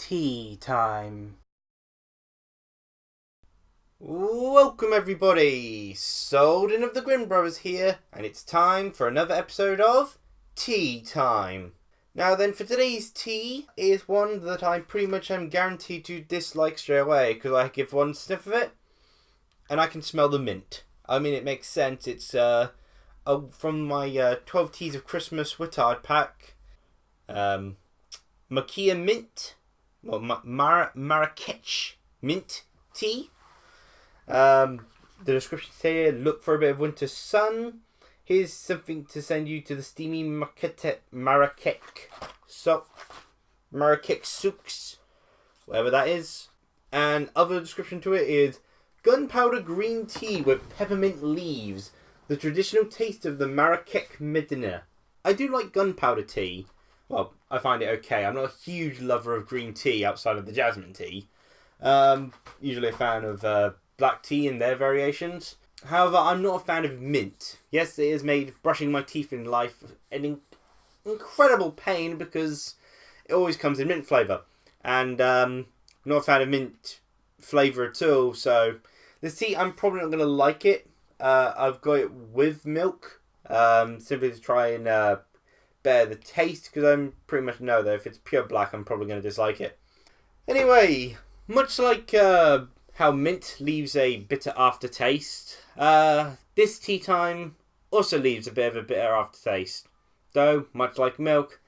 tea time. Welcome everybody, Souldin of the Grin Brothers here, and it's time for another episode of Tea Time. Now then, for today's tea is one that I pretty much am guaranteed to dislike straight away, because I give one sniff of it, and I can smell the mint. I mean, it makes sense. It's from my 12 Teas of Christmas Wittard pack. Makia mint, well, Marrakech mint tea. The description here: look for a bit of winter sun. Here's something to send you to the steamy Marrakech souks, whatever that is. And other description to it is gunpowder green tea with peppermint leaves, the traditional taste of the Marrakech Medina. I do like gunpowder tea. Well, I find it okay. I'm not a huge lover of green tea outside of the jasmine tea. Usually a fan of black tea and their variations. However, I'm not a fan of mint. Yes, it has made brushing my teeth in life an incredible pain because it always comes in mint flavour. And not a fan of mint flavour at all. So this tea, I'm probably not going to like it. I've got it with milk. Simply to try and bear the taste, because I pretty much know that if it's pure black, I'm probably going to dislike it. Anyway, much like how mint leaves a bitter aftertaste, this tea time also leaves a bit of a bitter aftertaste. Though, much like milk,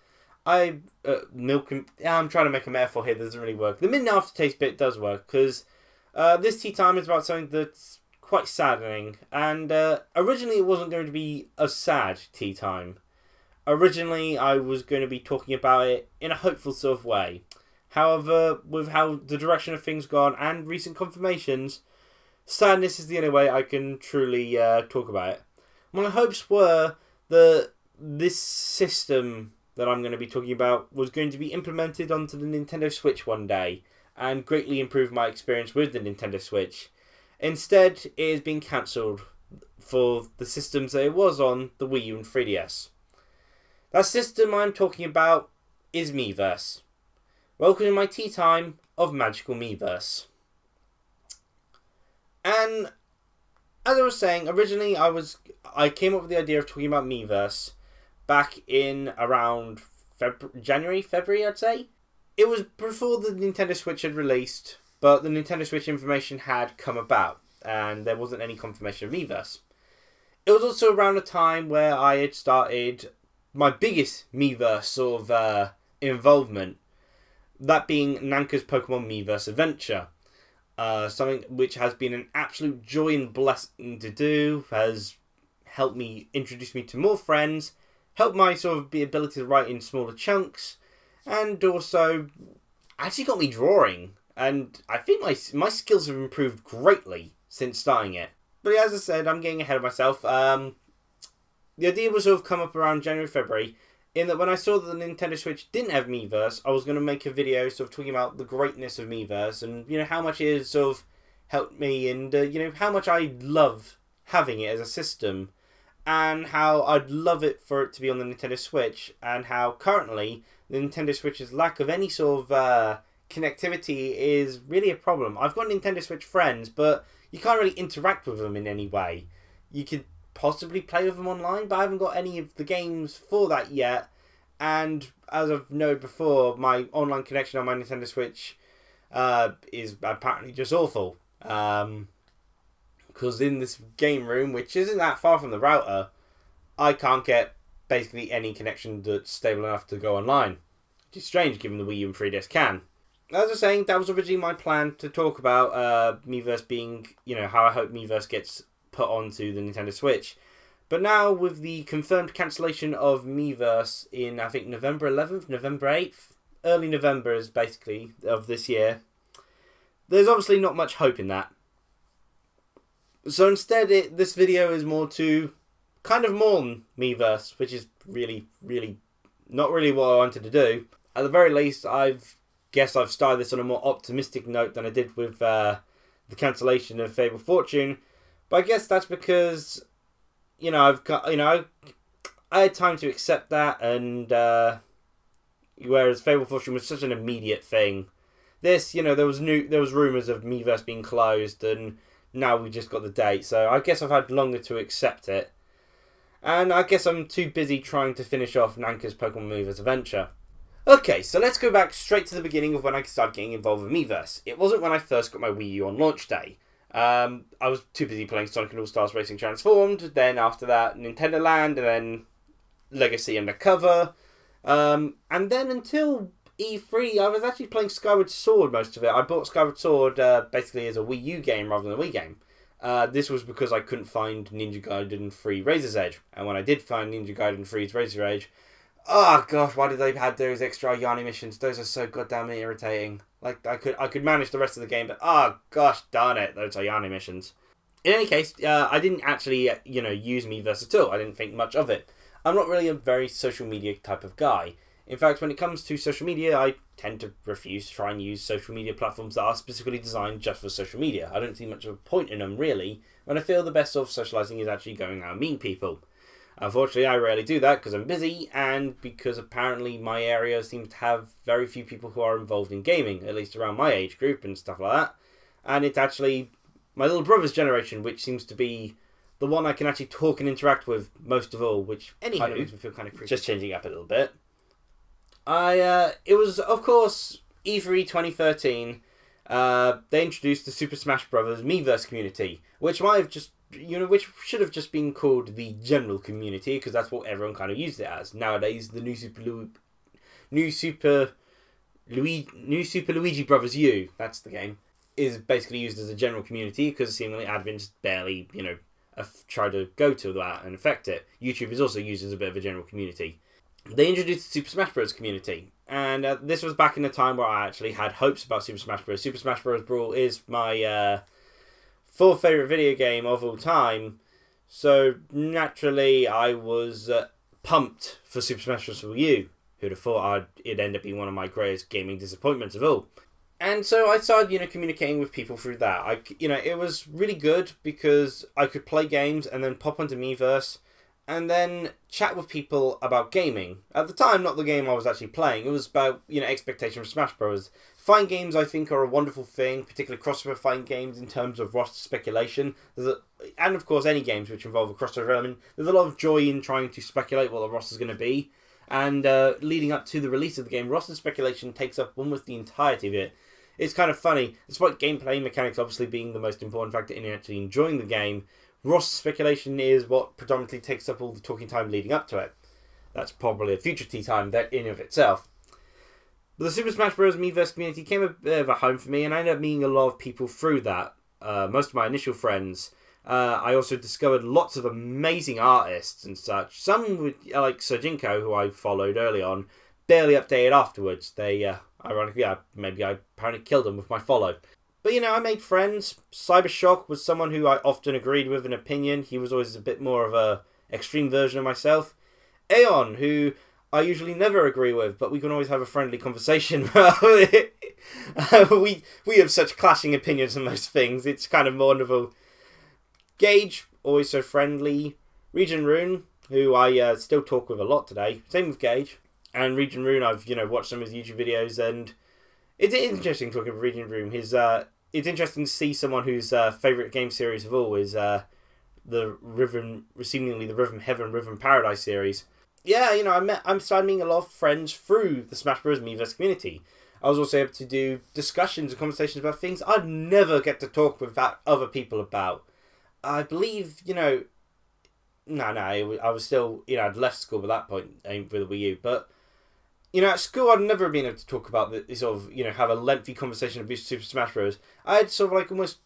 I'm trying to make a metaphor here that doesn't really work. The mint aftertaste bit does work, because this tea time is about something that's quite saddening. And originally it wasn't going to be a sad tea time. Originally I was going to be talking about it in a hopeful sort of way. However, with how the direction of things gone and recent confirmations, sadness is the only way I can truly talk about it. My hopes were that this system that I'm going to be talking about was going to be implemented onto the Nintendo Switch one day and greatly improve my experience with the Nintendo Switch. Instead, it has been cancelled for the systems that it was on, the Wii U and 3DS. That system I'm talking about is Miiverse. Welcome to my tea time of magical Miiverse. And as I was saying, originally I came up with the idea of talking about Miiverse back in around January, February, I'd say. It was before the Nintendo Switch had released, but the Nintendo Switch information had come about, and there wasn't any confirmation of Miiverse. It was also around a time where I had started my biggest Miiverse sort of involvement, that being Nanka's Pokemon Miiverse Adventure. Something which has been an absolute joy and blessing to do, has helped me introduce me to more friends, helped my sort of ability to write in smaller chunks, and also actually got me drawing. And I think my skills have improved greatly since starting it. But as I said, I'm getting ahead of myself. The idea was sort of come up around January, February, in that when I saw that the Nintendo Switch didn't have Miiverse, I was going to make a video sort of talking about the greatness of Miiverse and, how much it has sort of helped me and, how much I love having it as a system and how I'd love it for it to be on the Nintendo Switch and how currently the Nintendo Switch's lack of any sort of connectivity is really a problem. I've got Nintendo Switch friends, but you can't really interact with them in any way. You could possibly play with them online, but I haven't got any of the games for that yet. And as I've noted before, my online connection on my Nintendo Switch is apparently just awful. Because in this game room, which isn't that far from the router, I can't get basically any connection that's stable enough to go online. Which is strange given the Wii U and 3DS can. As I was saying, that was originally my plan to talk about Miiverse being, how I hope Miiverse gets put onto the Nintendo Switch. But now with the confirmed cancellation of Miiverse in, I think, November 11th, November 8th, early November is basically of this year, there's obviously not much hope in that. So instead, this video is more to kind of mourn Miiverse, which is really, really not really what I wanted to do. At the very least, I've started this on a more optimistic note than I did with the cancellation of Fable Fortune. But I guess that's because, I had time to accept that, and whereas Fable Fortune was such an immediate thing, This, there was rumours of Miiverse being closed, and now we just got the date. So I guess I've had longer to accept it. And I guess I'm too busy trying to finish off Nanka's Pokemon Miiverse adventure. Okay, so let's go back straight to the beginning of when I started getting involved with Miiverse. It wasn't when I first got my Wii U on launch day. I was too busy playing Sonic and All-Stars Racing Transformed, then after that Nintendo Land, and then Legacy Undercover. And then until E3, I was actually playing Skyward Sword most of it. I bought Skyward Sword basically as a Wii U game rather than a Wii game. This was because I couldn't find Ninja Gaiden 3 Razor's Edge. And when I did find Ninja Gaiden 3's Razor's Edge, oh gosh, why did they have those extra Yanni missions? Those are so goddamn irritating. Like, I could manage the rest of the game, but oh gosh darn it, those are Yanni missions. In any case, I didn't actually, use Miiverse at all. I didn't think much of it. I'm not really a very social media type of guy. In fact, when it comes to social media, I tend to refuse to try and use social media platforms that are specifically designed just for social media. I don't see much of a point in them, really, when I feel the best sort of socialising is actually going out and meeting people. Unfortunately, I rarely do that because I'm busy and because apparently my area seems to have very few people who are involved in gaming, at least around my age group and stuff like that. And it's actually my little brother's generation, which seems to be the one I can actually talk and interact with most of all, which kind of makes me feel kind of creepy. Just changing up a little bit. It was, of course, E3 2013. They introduced the Super Smash Bros. Miiverse community, which might have just, which should have just been called the general community, because that's what everyone kind of used it as. Nowadays, the New Super Luigi Brothers U, that's the game, is basically used as a general community, because seemingly admins barely, try to go to that and affect it. YouTube is also used as a bit of a general community. They introduced the Super Smash Bros. Community, and this was back in the time where I actually had hopes about Super Smash Bros. Super Smash Bros. Brawl is my fourth favourite video game of all time, so naturally I was pumped for Super Smash Bros. Wii U. Who'd have thought it'd end up being one of my greatest gaming disappointments of all. And so I started, communicating with people through that. It was really good because I could play games and then pop onto Miiverse and then chat with people about gaming. At the time, not the game I was actually playing. It was about, expectation from Smash Bros. Fighting games, I think, are a wonderful thing, particularly crossover fighting games in terms of roster speculation. And, of course, any games which involve a crossover element. There's a lot of joy in trying to speculate what the roster's going to be. And leading up to the release of the game, roster speculation takes up almost the entirety of it. It's kind of funny, despite gameplay mechanics obviously being the most important factor in actually enjoying the game, roster speculation is what predominantly takes up all the talking time leading up to it. That's probably a future tea time that in of itself. But the Super Smash Bros. Miiverse community came a bit of a home for me, and I ended up meeting a lot of people through that. Most of my initial friends. I also discovered lots of amazing artists and such. Some, like Sojinko, who I followed early on, barely updated afterwards. They, ironically, maybe I apparently killed them with my follow. But, I made friends. Cybershock was someone who I often agreed with in opinion. He was always a bit more of a extreme version of myself. Aeon, who I usually never agree with, but we can always have a friendly conversation. we have such clashing opinions on most things. It's kind of wonderful. Gage, always so friendly. Region Rune, who I still talk with a lot today. Same with Gage. And Region Rune, I've watched some of his YouTube videos, and it's interesting talking with Region Rune. It's interesting to see someone whose favourite game series of all is seemingly the Rhythm Heaven, Rhythm Paradise series. Yeah, I'm starting meeting a lot of friends through the Smash Bros. Miiverse community. I was also able to do discussions and conversations about things I'd never get to talk with other people about. I believe, I was still, I'd left school at that point with the Wii U, but, at school I'd never been able to talk about this sort of, have a lengthy conversation about Super Smash Bros. I had sort of like almost,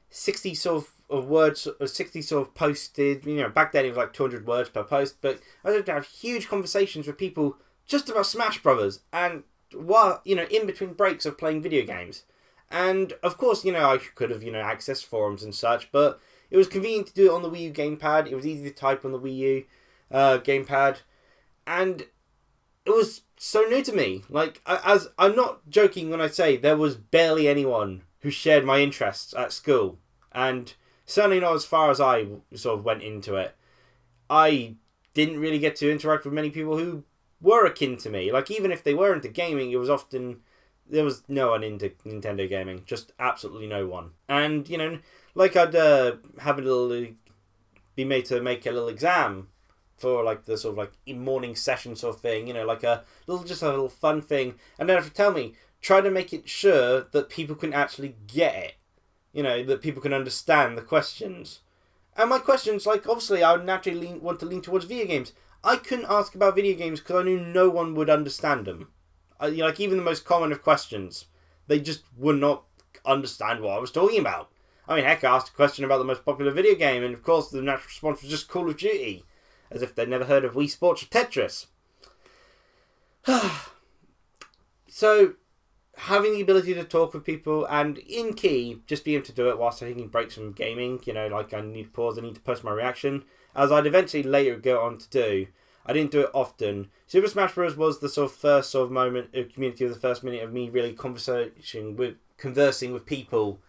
60 sort of words, or 60 sort of posted, back then it was like 200 words per post, but I was able to have huge conversations with people just about Smash Brothers, and while, in between breaks of playing video games. And, of course, I could have, accessed forums and such, but it was convenient to do it on the Wii U gamepad. It was easy to type on the Wii U gamepad. And it was so new to me. Like, I'm not joking when I say there was barely anyone who shared my interests at school. And certainly not as far as I sort of went into it. I didn't really get to interact with many people who were akin to me. Like, even if they were into gaming, it was often there was no one into Nintendo gaming, just absolutely no one. And like I'd have a little be made to make a little exam for like the sort of like morning session sort of thing, like a little fun thing, and then have to tell me, try to make it sure that people can actually get it, that people can understand the questions. And my questions, like, obviously I would naturally want to lean towards video games. I couldn't ask about video games because I knew no one would understand them. Like, even the most common of questions, they just would not understand what I was talking about. I mean, heck, I asked a question about the most popular video game, and of course the natural response was just Call of Duty, as if they'd never heard of Wii Sports or Tetris. So, having the ability to talk with people, and in key, just being able to do it whilst taking breaks from gaming, like I need to pause, I need to post my reaction, as I'd eventually later go on to do. I didn't do it often. Super Smash Bros. Was the sort of first sort of moment of community, of the first minute of me really conversing with people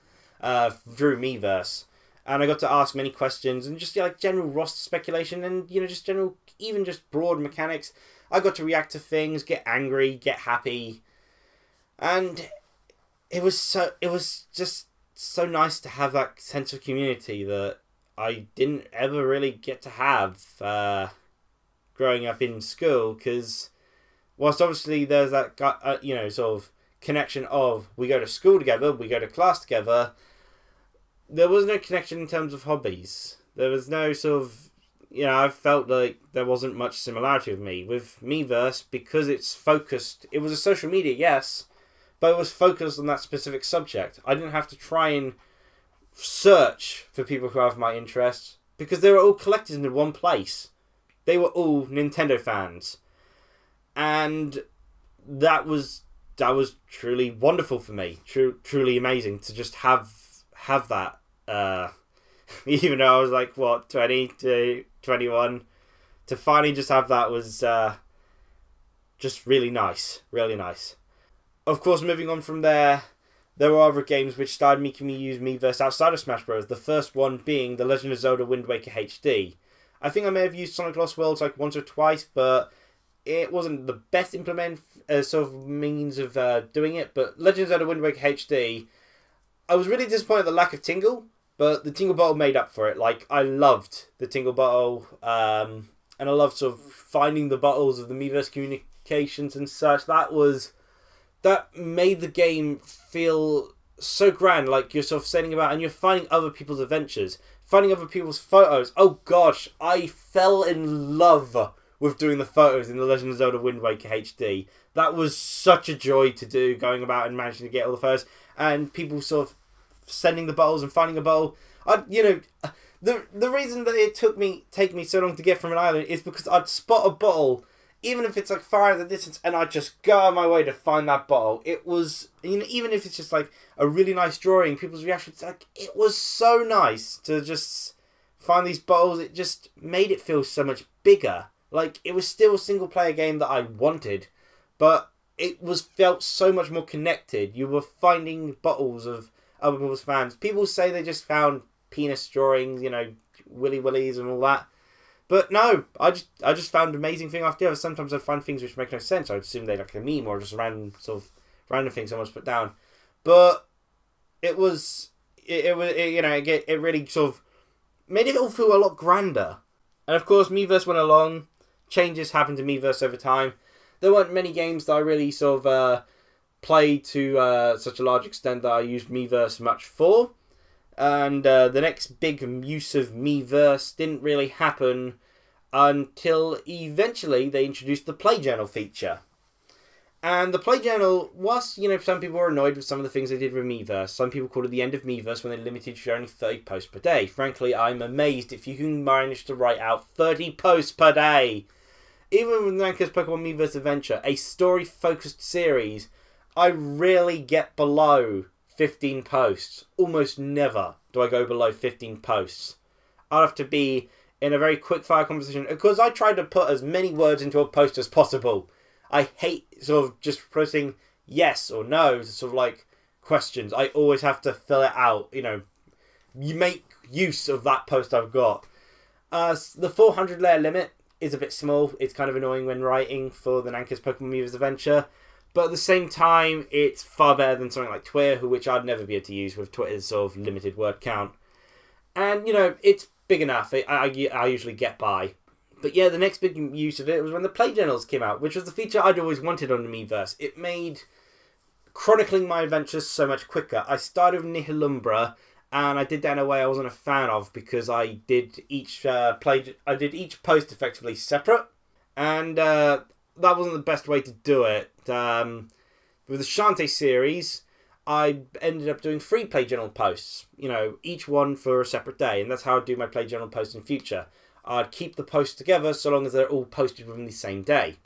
through Miiverse. And I got to ask many questions and just like general roster speculation and just general, even just broad mechanics. I got to react to things, get angry, get happy, and it was just so nice to have that sense of community that I didn't ever really get to have growing up in school, because whilst obviously there's that sort of connection of we go to school together, we go to class together, there was no connection in terms of hobbies. There was no sort of, I felt like there wasn't much similarity with me. With Miiverse, because it's focused, it was a social media, yes, but it was focused on that specific subject. I didn't have to try and search for people who have my interests, because they were all collected into one place. They were all Nintendo fans. And that was truly wonderful for me. Truly amazing to just have that. Even though I was like, 20 to 21, to finally just have that was just really nice. Really nice. Of course, moving on from there, there were other games which started making me use Miiverse outside of Smash Bros. The first one being The Legend of Zelda Wind Waker HD. I think I may have used Sonic Lost Worlds like once or twice, but it wasn't the best sort of means of doing it. But Legend of Zelda Wind Waker HD, I was really disappointed at the lack of tingle, but the tingle bottle made up for it. Like, I loved the tingle bottle, and I loved sort of finding the bottles of the Miiverse communications and such. That made the game feel so grand, like you're sort of sending about and you're finding other people's adventures, finding other people's photos. Oh gosh, I fell in love with doing the photos in The Legend of Zelda Wind Waker HD. That was such a joy to do, going about and managing to get all the photos, and people sort of sending the bottles and finding a bottle. The reason that it take me so long to get from an island is because I'd spot a bottle, even if it's like far in the distance, and I'd just go out of my way to find that bottle. It was, even if it's just like a really nice drawing, people's reactions, like, it was so nice to just find these bottles. It just made it feel so much bigger. Like, it was still a single player game that I wanted, but it felt so much more connected. You were finding bottles of other people's fans. People say they just found penis drawings, willy willies and all that. But no, I just found amazing thing after the other. Sometimes I'd find things which make no sense. I'd assume they're like a meme or just a random thing someone's put down. But it really sort of made it all feel a lot grander. And of course, Miiverse went along. Changes happened to Miiverse over time. There weren't many games that I really sort of played to such a large extent that I used Miiverse much for. And the next big use of Miiverse didn't really happen until eventually they introduced the Play Journal feature. And the Play Journal, whilst, some people were annoyed with some of the things they did with Miiverse, some people called it the end of Miiverse when they limited to only 30 posts per day. Frankly, I'm amazed if you can manage to write out 30 posts per day. Even with Namco's Pokemon Miiverse Adventure, a story-focused series, I rarely get below 15 posts. Almost never do I go below 15 posts. I'd have to be in a very quick-fire conversation, because I try to put as many words into a post as possible. I hate sort of just pressing yes or no to sort of like questions. I always have to fill it out. You make use of that post I've got. The 400 layer limit is a bit small. It's kind of annoying when writing for the Namco's Pokemon Miiverse Adventure. But at the same time, it's far better than something like Twitter, which I'd never be able to use with Twitter's sort of limited word count. And, you know, it's big enough. I usually get by. But yeah, the next big use of it was when the play journals came out, which was the feature I'd always wanted on the Miiverse. It made chronicling my adventures so much quicker. I started with Nihilumbra, and I did that in a way I wasn't a fan of because I did each post effectively separate, and that wasn't the best way to do it. With the Shantae series, I ended up doing 3 play journal posts, you know, each one for a separate day, and that's how I'd do my play journal posts in future. I'd keep the posts together so long as they're all posted within the same day.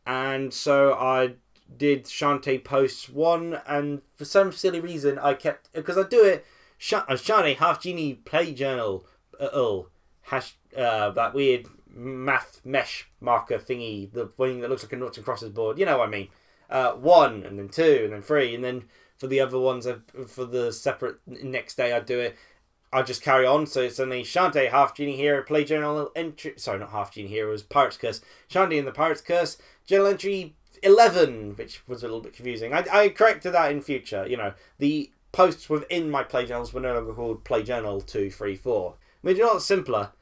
And so I did Shantae posts 1, and for some silly reason I kept, because I do it, Shantae half genie play journal, that weird math mesh marker thingy, the thing that looks like a noughts and crosses board, you know what I mean. 1, and then 2, and then 3, and then for the other ones, for the separate next day I'd do it, I'd just carry on. So it's only Shantae, half genie hero, play journal entry, sorry, not half genie hero, it was Pirate's Curse, Shantae and the Pirate's Curse, journal entry 11, which was a little bit confusing. I corrected that in future, you know, the posts within my play journals were no longer called play journal 2, 3, 4. Made it a lot simpler.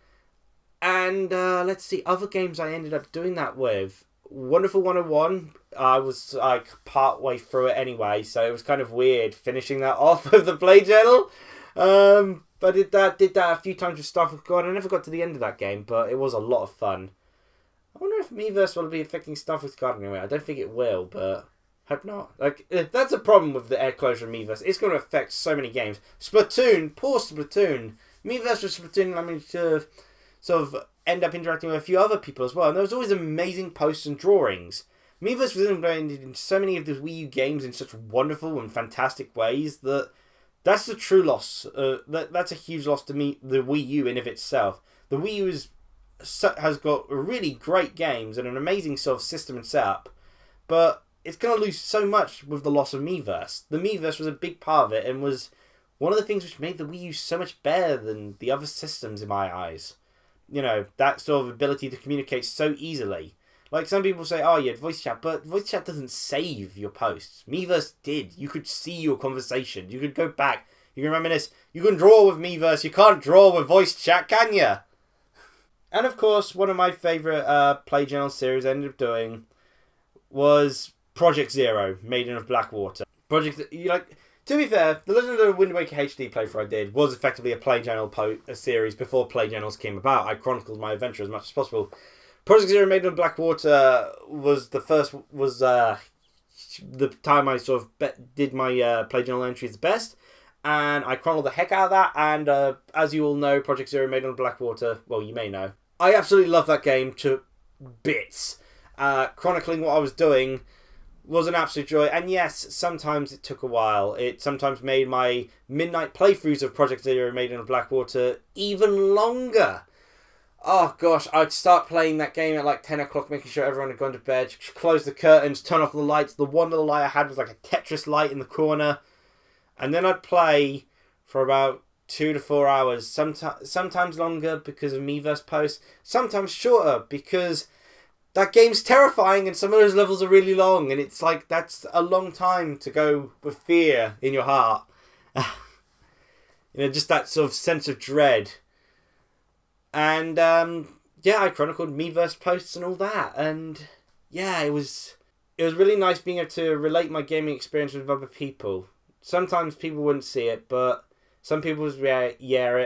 And let's see, other games I ended up doing that with. Wonderful 101, I was like part way through it anyway, so it was kind of weird finishing that off with the play journal. But I did that a few times with Stuff with God. I never got to the end of that game, but it was a lot of fun. I wonder if Miiverse will be affecting Stuff with God anyway. I don't think it will, but hope not. Like, that's a problem with the air closure of Miiverse. It's going to affect so many games. Splatoon, poor Splatoon. Miiverse with Splatoon, I mean, to sort of end up interacting with a few other people as well. And there was always amazing posts and drawings. Miiverse was integrated in so many of the Wii U games in such wonderful and fantastic ways that that's the true loss. That's a huge loss to me, the Wii U in of itself. The Wii U has got really great games and an amazing sort of system and setup, but it's going to lose so much with the loss of Miiverse. The Miiverse was a big part of it and was one of the things which made the Wii U so much better than the other systems in my eyes. You know, that sort of ability to communicate so easily. Like, some people say, oh, you had voice chat, but voice chat doesn't save your posts. Miiverse did. You could see your conversation. You could go back. You can reminisce. You can draw with Miiverse. You can't draw with voice chat, can you? And, of course, one of my favourite play journal series I ended up doing was Project Zero, Maiden of Blackwater. To be fair, the Legend of the Wind Waker HD playthrough I did was effectively a play journal series before play journals came about. I chronicled my adventure as much as possible. Project Zero Maiden of Blackwater was the time I sort of did my play journal entries the best, and I chronicled the heck out of that. And as you all know, Project Zero Maiden of Blackwater, well, you may know, I absolutely love that game to bits. Chronicling what I was doing was an absolute joy, and yes, sometimes it took a while. It sometimes made my midnight playthroughs of Project Zero Maiden of Blackwater even longer. Oh gosh, I'd start playing that game at like 10 o'clock, making sure everyone had gone to bed, close the curtains, turn off the lights. The one little light I had was like a Tetris light in the corner. And then I'd play for about 2 to 4 hours, sometimes longer because of Miiverse posts, sometimes shorter because that game's terrifying and some of those levels are really long, and it's like, that's a long time to go with fear in your heart. You know, just that sort of sense of dread. And yeah, I chronicled Miiverse posts and all that, and yeah, it was really nice being able to relate my gaming experience with other people. Sometimes people wouldn't see it, but some people would it,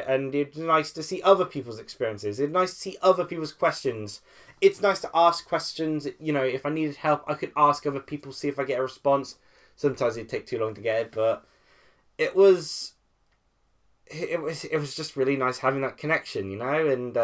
and it's nice to see other people's experiences. It's nice to see other people's questions. It's nice to ask questions. You know, if I needed help, I could ask other people, see if I get a response. Sometimes it'd take too long to get it, but it was just really nice having that connection, you know, and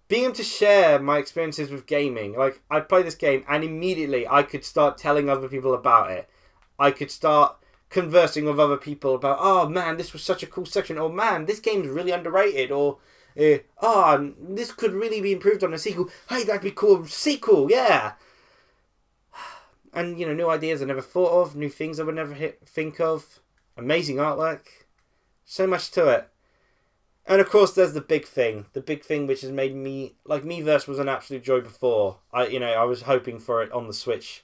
being able to share my experiences with gaming. Like, I'd play this game and immediately I could start telling other people about it. I could start conversing with other people about, oh man, this was such a cool section, or man, this game's really underrated, or oh, this could really be improved on a sequel. Hey, that'd be cool. Sequel, yeah. And, you know, new ideas I never thought of, new things I would never think of. Amazing artwork. So much to it. And of course, there's the big thing which has made me, like, Miiverse was an absolute joy before. I was hoping for it on the Switch.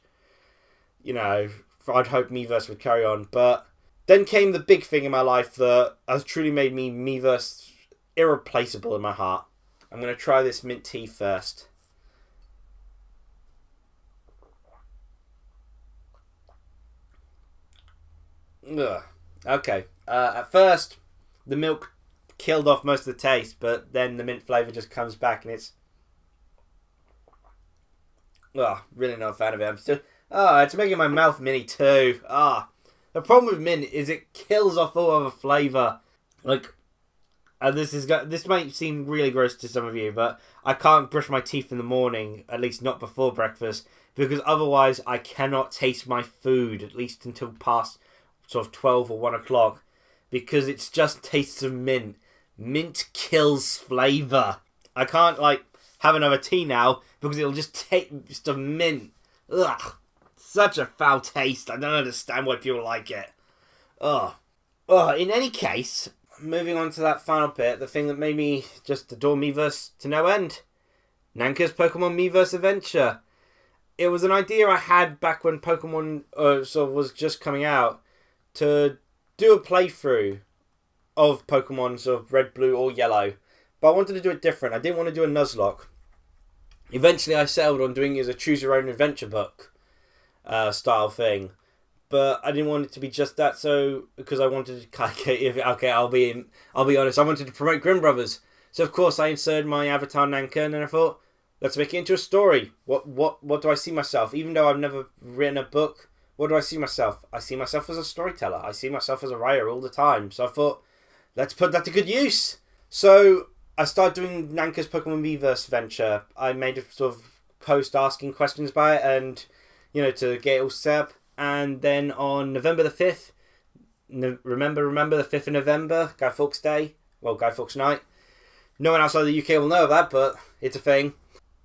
I'd hope Miiverse would carry on. But then came the big thing in my life that has truly made me Miiverse irreplaceable in my heart. I'm going to try this mint tea first. Ugh. Okay. At first, the milk killed off most of the taste, but then the mint flavour just comes back and it's... really not a fan of it. I'm still... it's making my mouth mini too. The problem with mint is it kills off all other flavour. This might seem really gross to some of you, but I can't brush my teeth in the morning, at least not before breakfast, because otherwise I cannot taste my food, at least until past sort of 12 or 1 o'clock, because it's just tastes of mint. Mint kills flavour. I can't, have another tea now, because it'll just taste just of mint. Ugh. Such a foul taste. I don't understand why people like it. In any case, moving on to that final bit, the thing that made me just adore Miiverse to no end. Nanka's Pokemon Miiverse Adventure. It was an idea I had back when Pokemon was just coming out to do a playthrough of Pokemon sort of red, blue or yellow. But I wanted to do it different. I didn't want to do a Nuzlocke. Eventually I settled on doing it as a choose your own adventure book style thing. But I didn't want it to be just that, so because I wanted to I'll be honest, I wanted to promote Grin Brothers. So of course I inserted my avatar Nanka, and then I thought, let's make it into a story. What do I see myself? Even though I've never written a book, what do I see myself? I see myself as a storyteller. I see myself as a writer all the time. So I thought, let's put that to good use. So I started doing Nanka's Pokemon Miiverse Adventure. I made a sort of post asking questions about it, and to get it all set up. And then on November the 5th, remember the 5th of November, Guy Fawkes Day, Guy Fawkes Night. No one outside the UK will know of that, but it's a thing.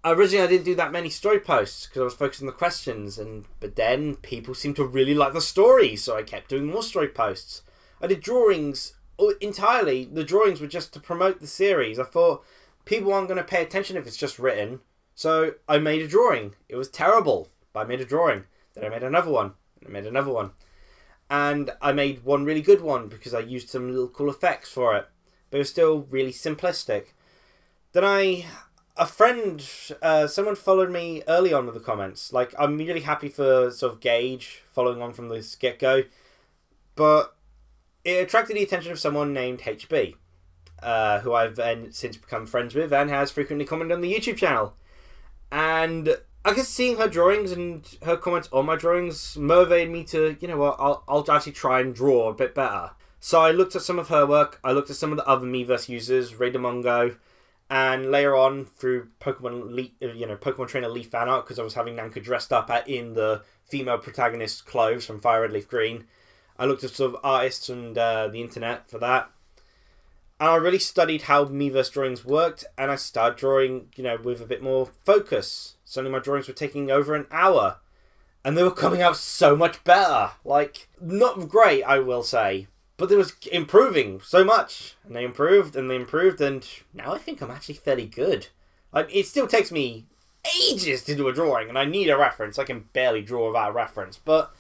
Originally, I didn't do that many story posts because I was focused on the questions, but then people seemed to really like the stories, so I kept doing more story posts. I did drawings entirely. The drawings were just to promote the series. I thought people aren't going to pay attention if it's just written, so I made a drawing. It was terrible, but I made a drawing. Then I made another one. I made another one. And I made one really good one because I used some little cool effects for it. But it was still really simplistic. Then someone followed me early on with the comments. I'm really happy for sort of Gage following on from this get-go. But it attracted the attention of someone named HB, who I've since become friends with and has frequently commented on the YouTube channel. And I guess seeing her drawings and her comments on my drawings motivated me to, I'll actually try and draw a bit better. So I looked at some of her work, I looked at some of the other Miiverse users, Raydamongo, and later on through Pokemon Trainer Leaf fan art, because I was having Nanka dressed up in the female protagonist's clothes from Fire Red Leaf Green. I looked at sort of artists and the internet for that. And I really studied how Miiverse drawings worked, and I started drawing, with a bit more focus. Suddenly my drawings were taking over an hour, and they were coming out so much better. Not great, I will say, but they was improving so much. And they improved, and now I think I'm actually fairly good. It still takes me ages to do a drawing, and I need a reference. I can barely draw without a reference, but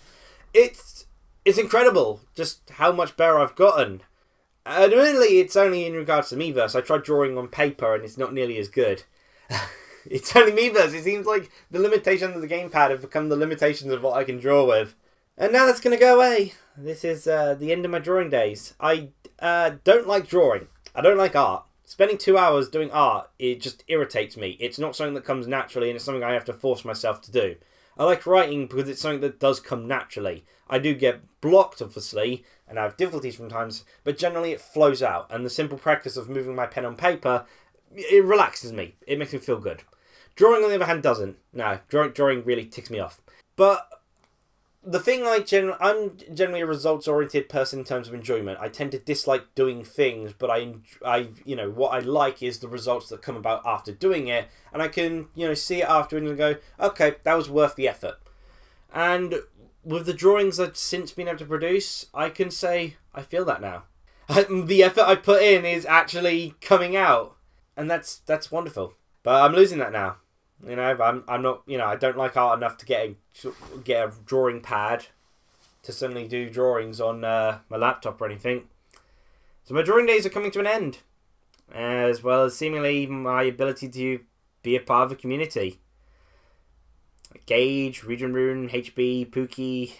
it's incredible just how much better I've gotten. Admittedly, it's only in regards to Miiverse. I tried drawing on paper and it's not nearly as good. It's only Miiverse. It seems like the limitations of the gamepad have become the limitations of what I can draw with. And now that's going to go away. This is the end of my drawing days. I don't like drawing. I don't like art. Spending 2 hours doing art, it just irritates me. It's not something that comes naturally, and it's something I have to force myself to do. I like writing because it's something that does come naturally. I do get blocked, obviously, and I have difficulties sometimes, but generally it flows out. And the simple practice of moving my pen on paper, it relaxes me. It makes me feel good. Drawing, on the other hand, doesn't. No, drawing really ticks me off. But the thing I'm generally a results-oriented person in terms of enjoyment. I tend to dislike doing things, but what I like is the results that come about after doing it, and I can, see it afterwards and go, okay, that was worth the effort. And with the drawings I've since been able to produce, I can say I feel that now. The effort I put in is actually coming out, and that's wonderful. But I'm losing that now. You know, I'm not, you know, I don't like art enough to get a drawing pad to suddenly do drawings on my laptop or anything. So my drawing days are coming to an end, as well as seemingly my ability to be a part of a community. Gage, Region Rune, HB, Pookie,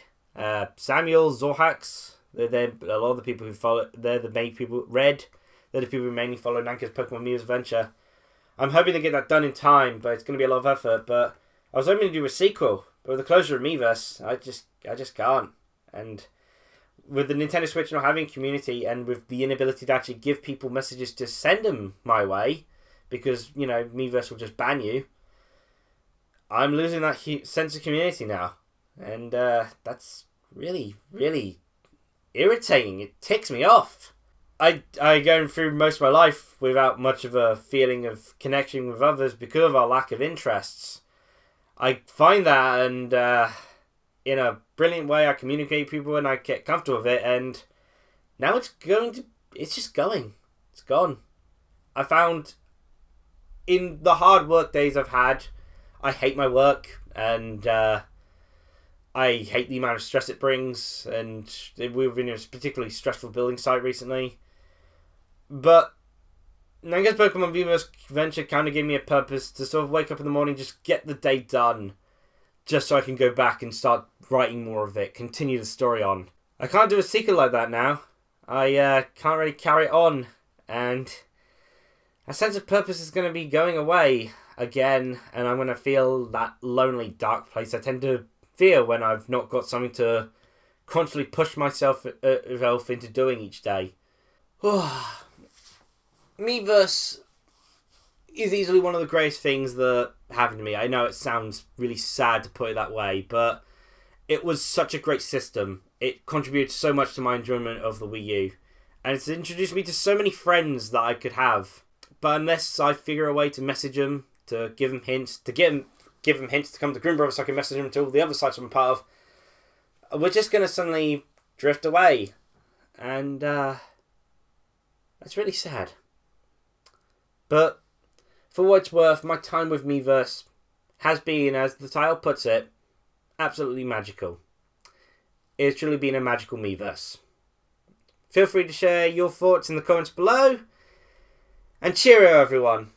Samuel, Zorhax. They're a lot of the people who follow. They're the main people. Red. They're the people who mainly follow Nanka's Pokemon Miiverse adventure. I'm hoping to get that done in time, but it's going to be a lot of effort. But I was hoping to do a sequel, but with the closure of Miiverse, I just can't. And with the Nintendo Switch not having a community, and with the inability to actually give people messages to send them my way, because, you know, Miiverse will just ban you, I'm losing that sense of community now. And that's really, really irritating. It ticks me off. I go through most of my life without much of a feeling of connection with others because of our lack of interests. I find that, and in a brilliant way, I communicate with people and I get comfortable with it, and now it's just going. It's gone. I found in the hard work days I've had, I hate my work, and I hate the amount of stress it brings, and we've been in a particularly stressful building site recently. But Nanga's Pokemon Miiverse venture kind of gave me a purpose to sort of wake up in the morning, just get the day done, just so I can go back and start writing more of it, continue the story on. I can't do a sequel like that now. I can't really carry it on, and a sense of purpose is going to be going away again, and I'm going to feel that lonely, dark place I tend to feel when I've not got something to constantly push myself into doing each day. Miiverse is easily one of the greatest things that happened to me. I know it sounds really sad to put it that way, but it was such a great system. It contributed so much to my enjoyment of the Wii U, and it's introduced me to so many friends that I could have. But unless I figure a way to message them, to give them hints, to give them hints to come to Grin Brothers so I can message them to all the other sites I'm a part of, we're just going to suddenly drift away. And that's really sad. But for what it's worth, my time with Miiverse has been, as the title puts it, absolutely magical. It's truly been a magical Miiverse. Feel free to share your thoughts in the comments below. And cheerio, everyone.